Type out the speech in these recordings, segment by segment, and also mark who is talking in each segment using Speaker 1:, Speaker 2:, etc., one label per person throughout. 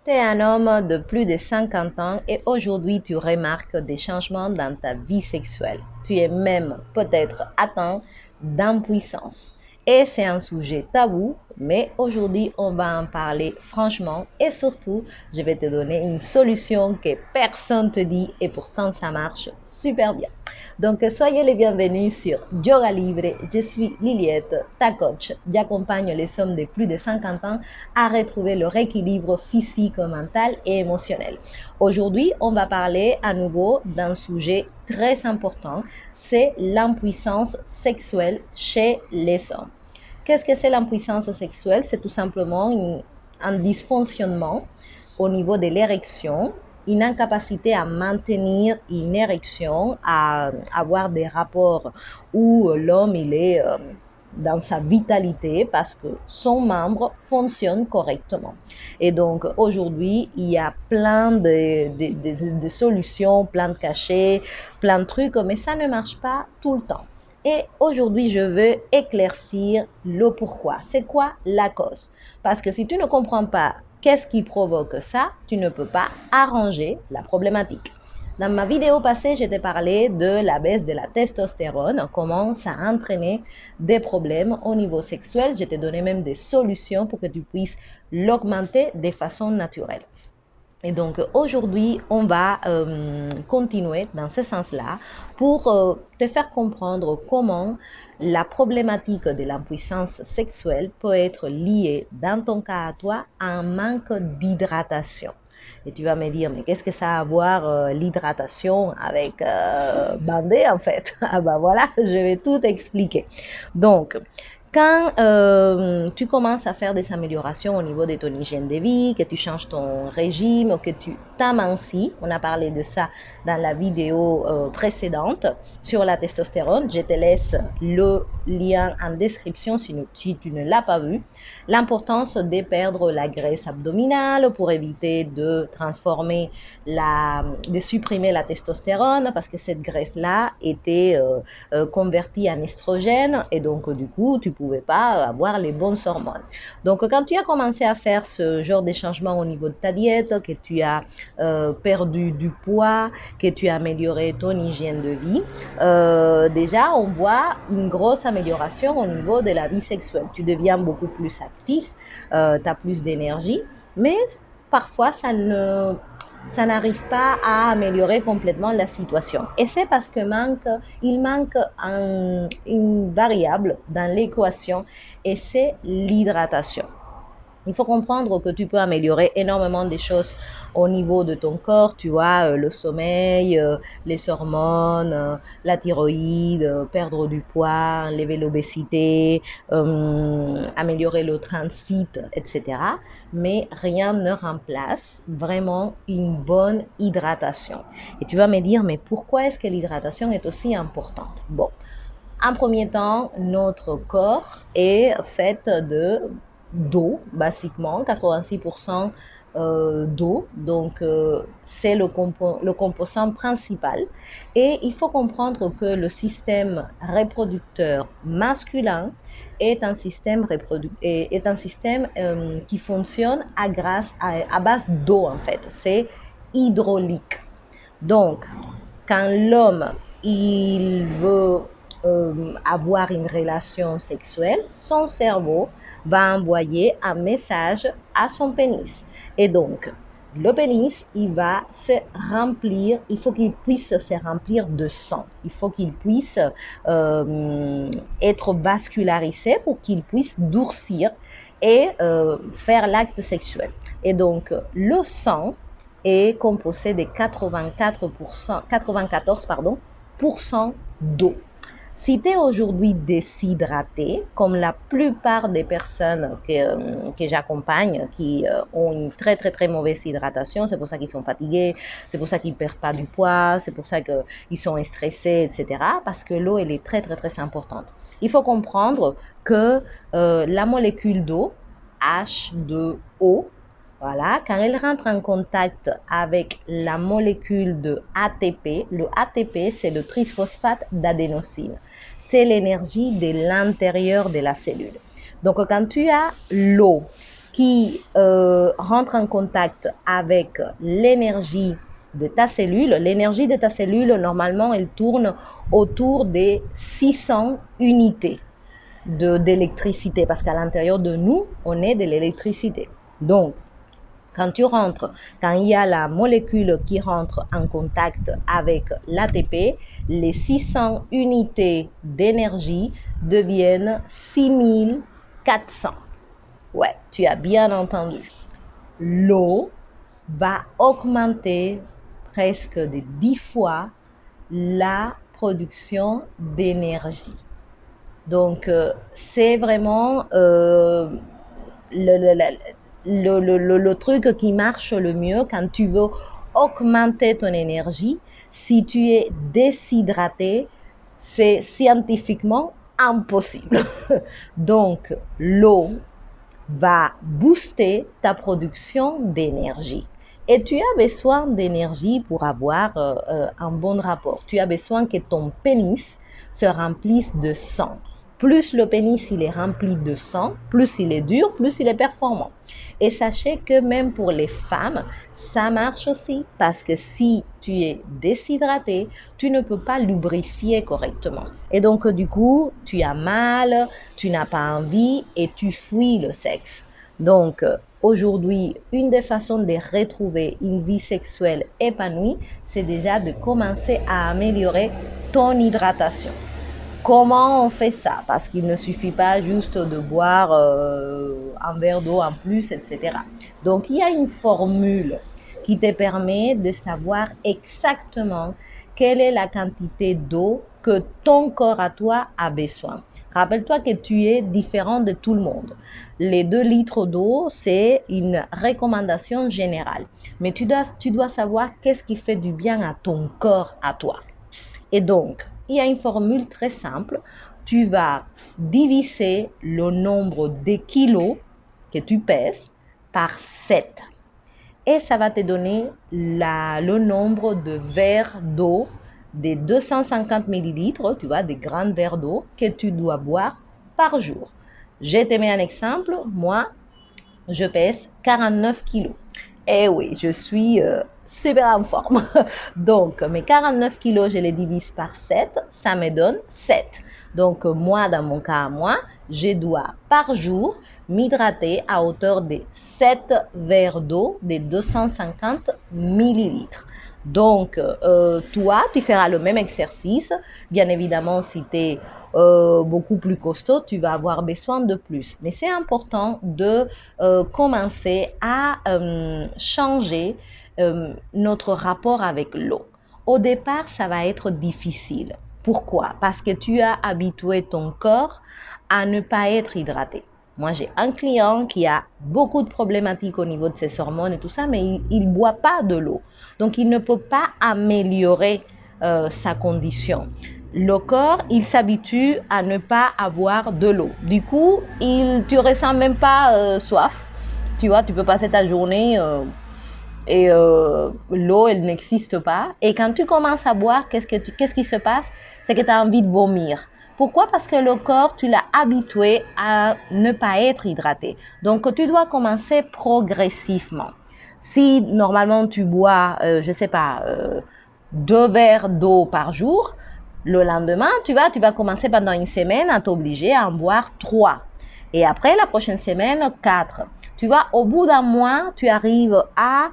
Speaker 1: Tu es un homme de plus de 50 ans et aujourd'hui tu remarques des changements dans ta vie sexuelle. Tu es même peut-être atteint d'impuissance. Et c'est un sujet tabou, mais aujourd'hui on va en parler franchement et surtout je vais te donner une solution que personne te dit et pourtant ça marche super bien. Donc, soyez les bienvenus sur Yoga Libre. Je suis Liliette, ta coach. J'accompagne les hommes de plus de 50 ans à retrouver leur équilibre physique, mental et émotionnel. Aujourd'hui, on va parler à nouveau d'un sujet très important, c'est l'impuissance sexuelle chez les hommes. Qu'est-ce que c'est l'impuissance sexuelle? C'est tout simplement un dysfonctionnement au niveau de l'érection, une incapacité à maintenir une érection, à avoir des rapports où l'homme il est dans sa vitalité parce que son membre fonctionne correctement. Et donc aujourd'hui, il y a plein de solutions, plein de cachets, plein de trucs, mais ça ne marche pas tout le temps. Et aujourd'hui, je veux éclaircir le pourquoi. C'est quoi la cause? Parce que si tu ne comprends pas qu'est-ce qui provoque ça, tu ne peux pas arranger la problématique. Dans ma vidéo passée, je t'ai parlé de la baisse de la testostérone, comment ça a entraîné des problèmes au niveau sexuel. Je t'ai donné même des solutions pour que tu puisses l'augmenter de façon naturelle. Et donc aujourd'hui, on va continuer dans ce sens-là pour te faire comprendre comment la problématique de l'impuissance sexuelle peut être liée, dans ton cas à toi, à un manque d'hydratation. Et tu vas me dire, mais qu'est-ce que ça a à voir l'hydratation avec bander en fait? Ah bah voilà, je vais tout expliquer. Donc, quand tu commences à faire des améliorations au niveau de ton hygiène de vie, que tu changes ton régime, ou que tu t'amincis, on a parlé de ça dans la vidéo précédente sur la testostérone, je te laisse le lien en description si tu ne l'as pas vu. L'importance de perdre la graisse abdominale pour éviter de supprimer la testostérone parce que cette graisse-là était convertie en estrogène et donc du coup tu pouvais pas avoir les bonnes hormones. Donc quand tu as commencé à faire ce genre de changement au niveau de ta diète, que tu as perdu du poids, que tu as amélioré ton hygiène de vie, déjà on voit une grosse amélioration au niveau de la vie sexuelle. Tu deviens beaucoup plus actif, tu as plus d'énergie, mais parfois ça n'arrive pas à améliorer complètement la situation. Et c'est parce que il manque une variable dans l'équation et c'est l'hydratation. Il faut comprendre que tu peux améliorer énormément de choses au niveau de ton corps, tu vois, le sommeil, les hormones, la thyroïde, perdre du poids, enlever l'obésité, améliorer le transit, etc. Mais rien ne remplace vraiment une bonne hydratation. Et tu vas me dire, mais pourquoi est-ce que l'hydratation est aussi importante? Bon, en premier temps, notre corps est fait d'eau, basiquement, 86% d'eau, donc c'est le composant principal. Et il faut comprendre que le système reproducteur masculin est un système, qui fonctionne à base d'eau en fait, c'est hydraulique. Donc, quand l'homme il veut avoir une relation sexuelle, son cerveau va envoyer un message à son pénis. Et donc, le pénis, il va se remplir, il faut qu'il puisse se remplir de sang. Il faut qu'il puisse être vascularisé pour qu'il puisse durcir et faire l'acte sexuel. Et donc, le sang est composé de 94% d'eau. Si tu es aujourd'hui déshydraté, comme la plupart des personnes que j'accompagne qui ont une très très très mauvaise hydratation, c'est pour ça qu'ils sont fatigués, c'est pour ça qu'ils ne perdent pas du poids, c'est pour ça qu'ils sont stressés, etc. Parce que l'eau, elle est très très très importante. Il faut comprendre que la molécule d'eau, H2O, voilà, quand elle rentre en contact avec la molécule de ATP, le ATP, c'est le triphosphate d'adénosine. C'est l'énergie de l'intérieur de la cellule. Donc, quand tu as l'eau qui rentre en contact avec l'énergie de ta cellule. L'énergie de ta cellule, normalement, elle tourne autour des 600 unités d'électricité, parce qu'à l'intérieur de nous, on est de l'électricité. Donc, quand il y a la molécule qui rentre en contact avec l'ATP, les 600 unités d'énergie deviennent 6400. Ouais, tu as bien entendu. L'eau va augmenter presque de 10 fois la production d'énergie. Donc, c'est vraiment le truc qui marche le mieux quand tu veux augmenter ton énergie. Si tu es déshydraté, c'est scientifiquement impossible. Donc, l'eau va booster ta production d'énergie. Et tu as besoin d'énergie pour avoir un bon rapport. Tu as besoin que ton pénis se remplisse de sang. Plus le pénis il est rempli de sang, plus il est dur, plus il est performant. Et sachez que même pour les femmes, ça marche aussi, parce que si tu es déshydraté, tu ne peux pas lubrifier correctement. Et donc, du coup, tu as mal, tu n'as pas envie et tu fuis le sexe. Donc, aujourd'hui, une des façons de retrouver une vie sexuelle épanouie, c'est déjà de commencer à améliorer ton hydratation. Comment on fait ça? Parce qu'il ne suffit pas juste de boire un verre d'eau en plus, etc. Donc, il y a une formule qui te permet de savoir exactement quelle est la quantité d'eau que ton corps à toi a besoin. Rappelle-toi que tu es différent de tout le monde. Les 2 litres d'eau, c'est une recommandation générale. Mais tu dois savoir qu'est-ce qui fait du bien à ton corps à toi. Et donc, il y a une formule très simple. Tu vas diviser le nombre de kilos que tu pèses par 7. Et ça va te donner le nombre de verres d'eau, des 250 millilitres, tu vois, des grands verres d'eau que tu dois boire par jour. Je te mets un exemple. Moi, je pèse 49 kilos. Eh oui, je suis super en forme. Donc, mes 49 kilos, je les divise par 7, ça me donne 7. Donc, moi, dans mon cas, je dois par jour m'hydrater à hauteur de 7 verres d'eau de 250 millilitres. Donc, toi, tu feras le même exercice. Bien évidemment, si tu es beaucoup plus costaud, tu vas avoir besoin de plus. Mais c'est important de commencer à changer notre rapport avec l'eau. Au départ, ça va être difficile. Pourquoi? Parce que tu as habitué ton corps à ne pas être hydraté. Moi, j'ai un client qui a beaucoup de problématiques au niveau de ses hormones et tout ça, mais il ne boit pas de l'eau. Donc, il ne peut pas améliorer sa condition. Le corps, il s'habitue à ne pas avoir de l'eau. Du coup, tu ne ressens même pas soif. Tu vois, tu peux passer ta journée et l'eau, elle n'existe pas. Et quand tu commences à boire, qu'est-ce qui se passe? C'est que tu as envie de vomir. Pourquoi? Parce que le corps, tu l'as habitué à ne pas être hydraté. Donc, tu dois commencer progressivement. Si normalement tu bois, je ne sais pas, 2 verres d'eau par jour, le lendemain, tu vas commencer pendant une semaine à t'obliger à en boire 3. Et après, la prochaine semaine, 4. Tu vois, au bout d'un mois, tu arrives à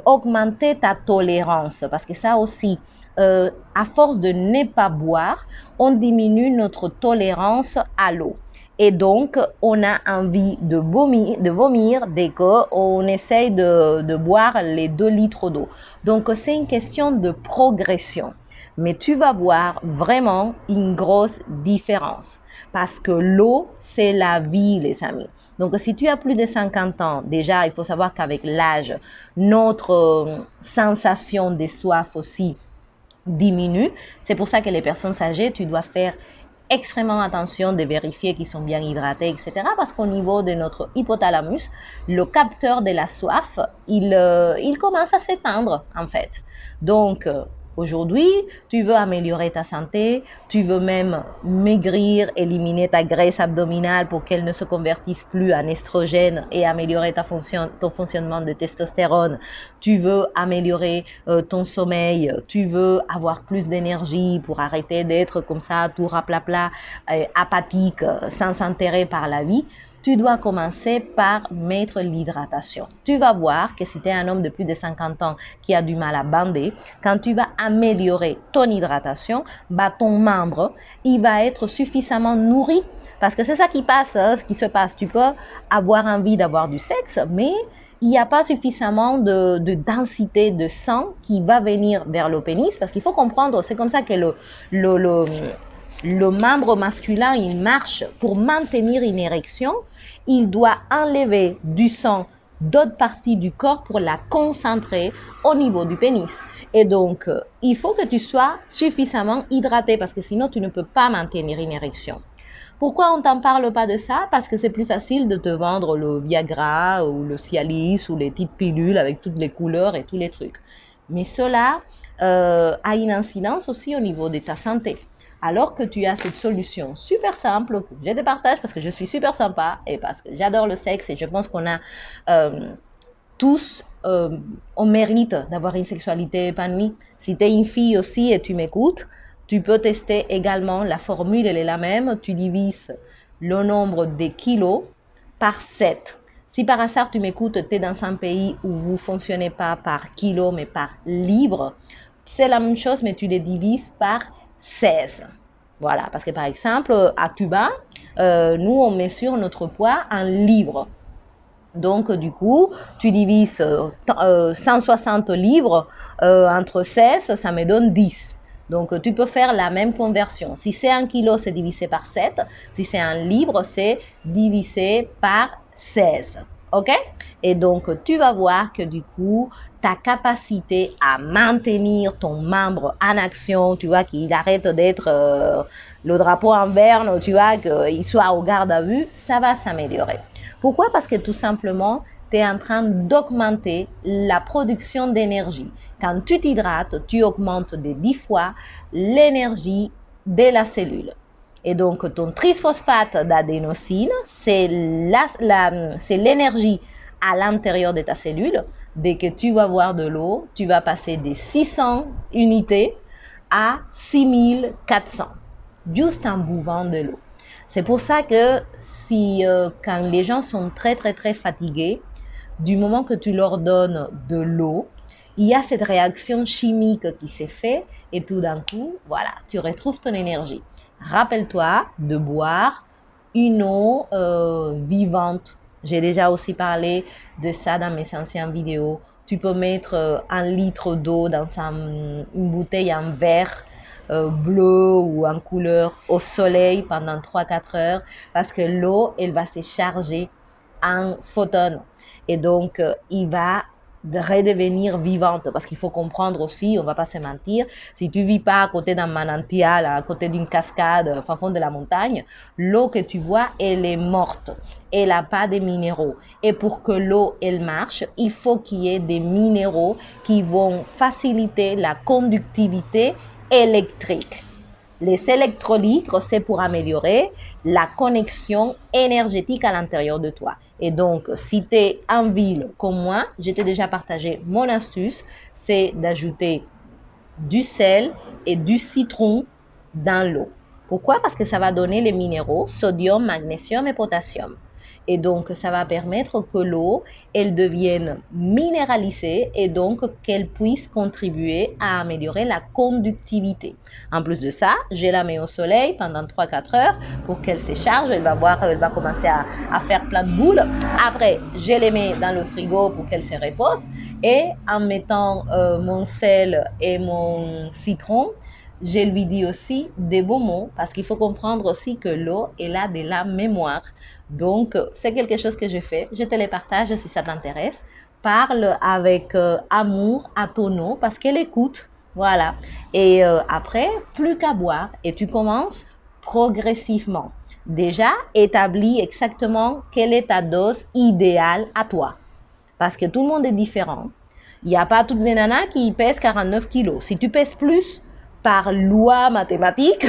Speaker 1: augmenter ta tolérance. Parce que ça aussi, à force de ne pas boire, on diminue notre tolérance à l'eau. Et donc, on a envie de vomir dès qu'on essaye de boire les 2 litres d'eau. Donc, c'est une question de progression. Mais tu vas voir vraiment une grosse différence. Parce que l'eau, c'est la vie, les amis. Donc, si tu as plus de 50 ans, déjà, il faut savoir qu'avec l'âge, notre sensation de soif aussi diminue. C'est pour ça que les personnes âgées, tu dois faire extrêmement attention de vérifier qu'ils sont bien hydratés, etc. Parce qu'au niveau de notre hypothalamus, le capteur de la soif, il commence à s'éteindre, en fait. Donc, Aujourd'hui, tu veux améliorer ta santé, tu veux même maigrir, éliminer ta graisse abdominale pour qu'elle ne se convertisse plus en estrogène et améliorer ton fonctionnement de testostérone. Tu veux améliorer ton sommeil, tu veux avoir plus d'énergie pour arrêter d'être comme ça, tout raplapla, apathique, sans intérêt par la vie. Tu dois commencer par mettre l'hydratation. Tu vas voir que si tu es un homme de plus de 50 ans qui a du mal à bander, quand tu vas améliorer ton hydratation, ton membre, il va être suffisamment nourri. Parce que c'est ça qui passe, ce qui se passe. Tu peux avoir envie d'avoir du sexe, mais il n'y a pas suffisamment de densité de sang qui va venir vers le pénis. Parce qu'il faut comprendre, c'est comme ça que le membre masculin, il marche pour maintenir une érection. Il doit enlever du sang d'autres parties du corps pour la concentrer au niveau du pénis. Et donc, il faut que tu sois suffisamment hydraté parce que sinon, tu ne peux pas maintenir une érection. Pourquoi on ne t'en parle pas de ça? Parce que c'est plus facile de te vendre le Viagra ou le Cialis ou les petites pilules avec toutes les couleurs et tous les trucs. Mais cela a une incidence aussi au niveau de ta santé. Alors que tu as cette solution super simple que je te partage parce que je suis super sympa et parce que j'adore le sexe et je pense qu'on a tous, on mérite d'avoir une sexualité épanouie. Si tu es une fille aussi et tu m'écoutes, tu peux tester également, la formule elle est la même, tu divises le nombre de kilos par 7. Si par hasard tu m'écoutes, tu es dans un pays où vous ne fonctionnez pas par kilo mais par livre, c'est la même chose mais tu les divises par 16. Voilà, parce que par exemple, à Cuba, nous, on mesure notre poids en livres. Donc, du coup, tu divises 160 livres entre 16, ça me donne 10. Donc, tu peux faire la même conversion. Si c'est 1 kilo, c'est divisé par 7. Si c'est un livre, c'est divisé par 16. OK? Et donc, tu vas voir que du coup, ta capacité à maintenir ton membre en action, tu vois, qu'il arrête d'être le drapeau en berne, tu vois, qu'il soit au garde à vue, ça va s'améliorer. Pourquoi? Parce que tout simplement, tu es en train d'augmenter la production d'énergie. Quand tu t'hydrates, tu augmentes de 10 fois l'énergie de la cellule. Et donc, ton trisphosphate d'adénosine, c'est l'énergie à l'intérieur de ta cellule. Dès que tu vas boire de l'eau, tu vas passer de 600 unités à 6400, juste en buvant de l'eau. C'est pour ça que quand les gens sont très, très, très fatigués, du moment que tu leur donnes de l'eau, il y a cette réaction chimique qui s'est faite et tout d'un coup, voilà, tu retrouves ton énergie. Rappelle-toi de boire une eau vivante. J'ai déjà aussi parlé de ça dans mes anciennes vidéos. Tu peux mettre 1 litre d'eau dans une bouteille en verre bleu ou en couleur au soleil pendant 3-4 heures parce que l'eau, elle va se charger en photons. Et donc, il va redevenir vivante parce qu'il faut comprendre aussi, on ne va pas se mentir, si tu ne vis pas à côté d'un manantial, à côté d'une cascade, au fond de la montagne, l'eau que tu vois, elle est morte. Elle n'a pas de minéraux. Et pour que l'eau, elle marche, il faut qu'il y ait des minéraux qui vont faciliter la conductivité électrique. Les électrolytes, c'est pour améliorer la connexion énergétique à l'intérieur de toi. Et donc, si tu es en ville comme moi, je t'ai déjà partagé mon astuce, c'est d'ajouter du sel et du citron dans l'eau. Pourquoi? Parce que ça va donner les minéraux sodium, magnésium et potassium. Et donc, ça va permettre que l'eau, elle devienne minéralisée et donc qu'elle puisse contribuer à améliorer la conductivité. En plus de ça, je la mets au soleil pendant 3-4 heures pour qu'elle se charge. Elle va commencer à faire plein de boules. Après, je les mets dans le frigo pour qu'elle se repose. Et en mettant mon sel et mon citron, je lui dis aussi des beaux mots parce qu'il faut comprendre aussi que l'eau, elle a de la mémoire. Donc, c'est quelque chose que je fais. Je te les partage si ça t'intéresse. Parle avec amour à ton eau parce qu'elle écoute. Voilà. Et après, plus qu'à boire et tu commences progressivement. Déjà, établis exactement quelle est ta dose idéale à toi. Parce que tout le monde est différent. Il n'y a pas toutes les nanas qui pèsent 49 kilos. Si tu pèses plus, par loi mathématique,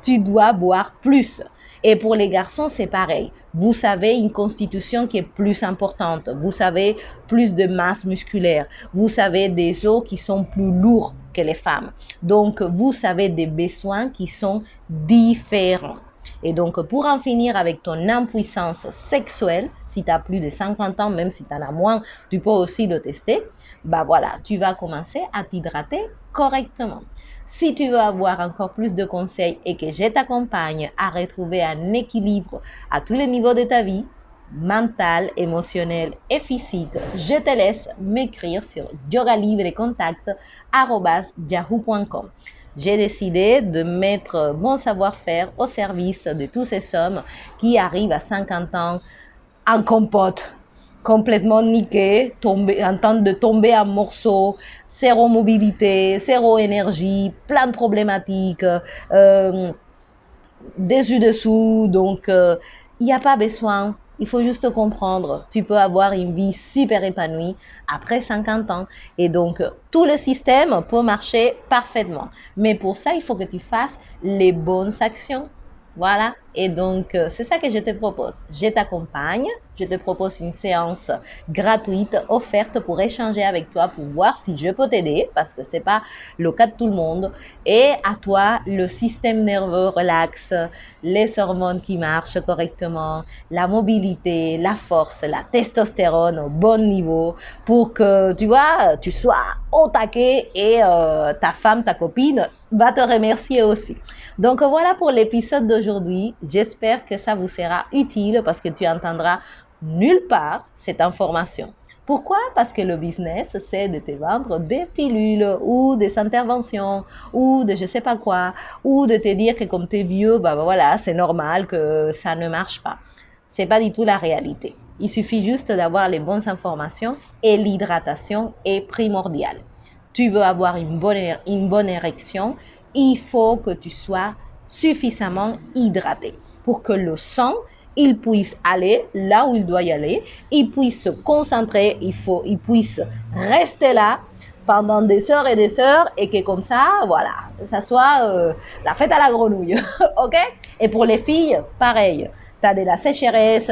Speaker 1: tu dois boire plus. Et pour les garçons, c'est pareil. Vous avez une constitution qui est plus importante. Vous avez plus de masse musculaire. Vous avez des os qui sont plus lourds que les femmes. Donc, vous avez des besoins qui sont différents. Et donc, pour en finir avec ton impuissance sexuelle, si tu as plus de 50 ans, même si tu en as moins, tu peux aussi le tester. Bah voilà, tu vas commencer à t'hydrater correctement. Si tu veux avoir encore plus de conseils et que je t'accompagne à retrouver un équilibre à tous les niveaux de ta vie, mental, émotionnel et physique, je te laisse m'écrire sur yogalibrecontact@yahoo.com. J'ai décidé de mettre mon savoir-faire au service de tous ces hommes qui arrivent à 50 ans en compote, complètement niqués, en train de tomber en morceaux, zéro mobilité, zéro énergie, plein de problématiques, dessus-dessous. Donc, il n'y a pas besoin. Il faut juste comprendre. Tu peux avoir une vie super épanouie après 50 ans. Et donc, tout le système peut marcher parfaitement. Mais pour ça, il faut que tu fasses les bonnes actions. Voilà, et donc c'est ça que je te propose. Je t'accompagne, je te propose une séance gratuite offerte pour échanger avec toi, pour voir si je peux t'aider, parce que ce n'est pas le cas de tout le monde. Et à toi, le système nerveux relax, les hormones qui marchent correctement, la mobilité, la force, la testostérone au bon niveau, pour que, tu vois, tu sois au taquet et ta femme, ta copine va te remercier aussi. Donc voilà pour l'épisode d'aujourd'hui. J'espère que ça vous sera utile parce que tu entendras nulle part cette information. Pourquoi? Parce que le business, c'est de te vendre des pilules ou des interventions ou de je sais pas quoi, ou de te dire que comme tu es vieux, bah voilà, c'est normal que ça ne marche pas. C'est pas du tout la réalité. Il suffit juste d'avoir les bonnes informations et l'hydratation est primordiale. Tu veux avoir une bonne érection, il faut que tu sois suffisamment hydraté pour que le sang, il puisse aller là où il doit y aller, il puisse se concentrer, il puisse rester là pendant des heures et que comme ça, voilà, ça soit la fête à la grenouille, ok? Et pour les filles, pareil. Tu as de la sécheresse,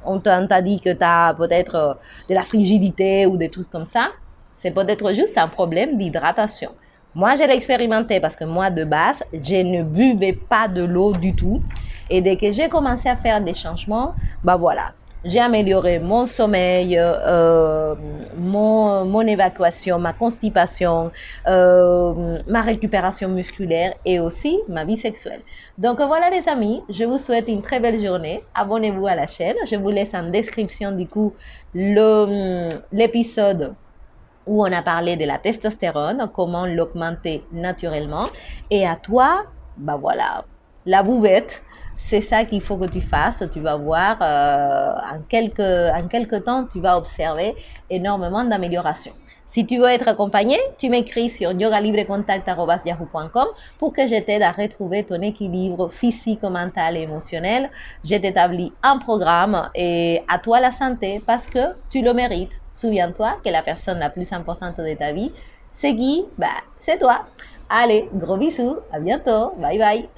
Speaker 1: on t'a dit que tu as peut-être de la frigidité ou des trucs comme ça. C'est peut-être juste un problème d'hydratation. Moi, je l'ai expérimenté parce que moi, de base, je ne buvais pas de l'eau du tout. Et dès que j'ai commencé à faire des changements, bah voilà, j'ai amélioré mon sommeil, mon évacuation, ma constipation, ma récupération musculaire et aussi ma vie sexuelle. Donc voilà les amis, je vous souhaite une très belle journée. Abonnez-vous à la chaîne. Je vous laisse en description du coup l'épisode où on a parlé de la testostérone, comment l'augmenter naturellement. Et à toi, bah voilà, la bouvette, c'est ça qu'il faut que tu fasses. Tu vas voir, en quelques temps, tu vas observer énormément d'amélioration. Si tu veux être accompagné, tu m'écris sur yogalibrecontact@yahoo.com pour que je t'aide à retrouver ton équilibre physique, mental et émotionnel. Je t'établis un programme et à toi la santé parce que tu le mérites. Souviens-toi que la personne la plus importante de ta vie, c'est qui? Bah, c'est toi. Allez, gros bisous, à bientôt, bye bye.